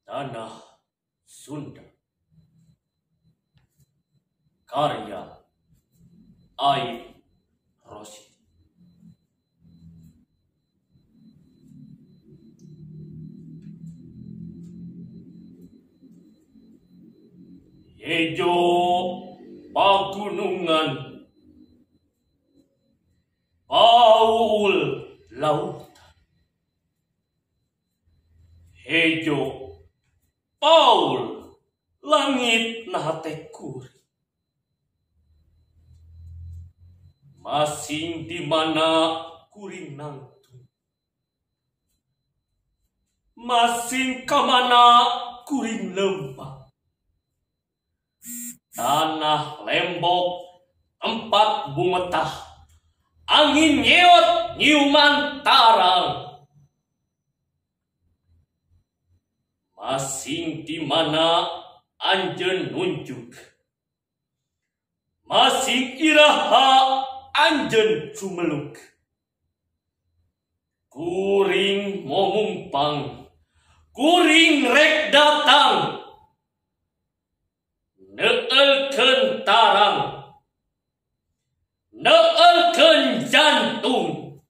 Tanah Sunda. Karya Aib Rosyid. Hejo pagunungan, Paul lautan. Hejo Paul langit nate kuri. Masing di mana kuring nangtung, masing kamana kuring lembah. Tanah lembok tempat bumetah, angin nyeot nyiuman tarang. Masing di mana anjeun nunjuk, masing iraha anjeun cumeluk. Kuring momumpang, kuring rek datang, neelkeun tarang, neelkeun jantung.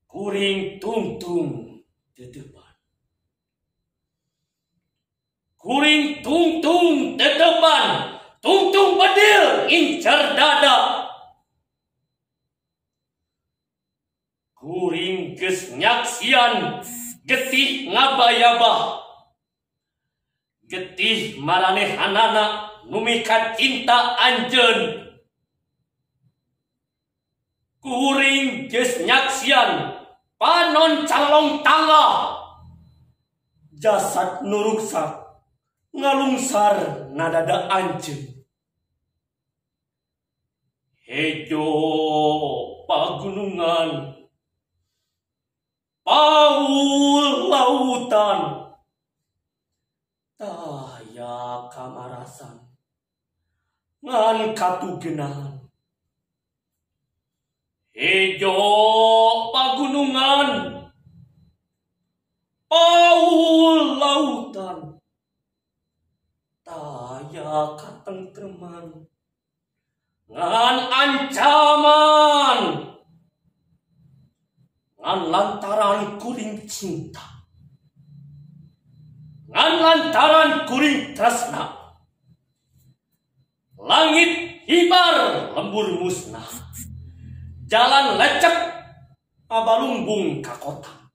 Kuring tungtung tetepan, kuring tungtung tetepan, tungtung bedil incar dada. Kuring geus nyaksian getih ngabayabah, getih maranehanana numikat cinta anjeun. Kuring geus nyaksian panon calong tangga, jasad nuruksak ngalungsar nadada anjeun. Hejo pagunungan, Paul lautan. Taya kamarasan ngan katugenahan. Hejo pagunungan, Paul lautan. Taya katengtreman ngan ancaman, ngan lantaran kuring cinta, ngan lantaran kuring tresna. Langit hibar lembur musnah, jalan lecek abalumbung ka kota.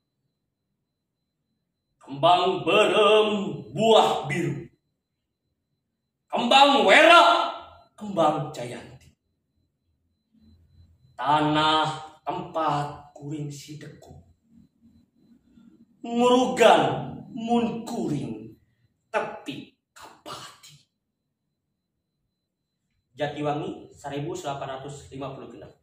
Kembang berem buah biru, kembang wera kembang jayanti. Tanah tempat kuring sideku, ngurugan mun kuring tepi kapati. Jatiwangi 1856.